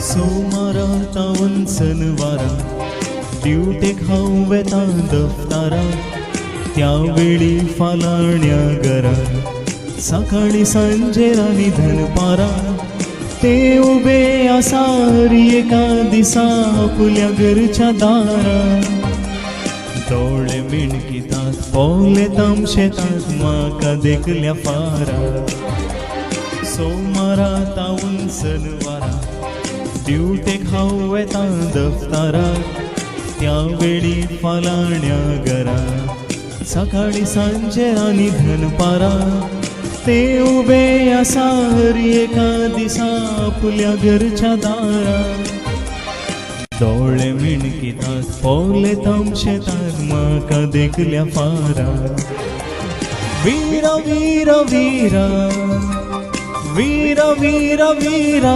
सोमारा तावन सनवारा दिवटेक हांव वेता दफ्तारा त्यावेळी फालाण्या घरा सकाळी सांजेर आनी दनपारा ते उबे आसार एका दिसा आपल्या घरच्या दारा डोळे मिणकितात पोले तमशेतात म्हाका देखल्या फारा सोमारा तावन सनवारा दिवटेक हांव येता दफ्ताराक त्यावेळी फालाण्या घरा सकाळी सांजेर आनी दनपारा ते उबे आसार एका दिसा आपल्या घरच्या दारा डोळे मिणकितात पोले तमशेतात म्हाका देखल्या फारा वीरा वीरा वीरा वीरा वीरा वीरा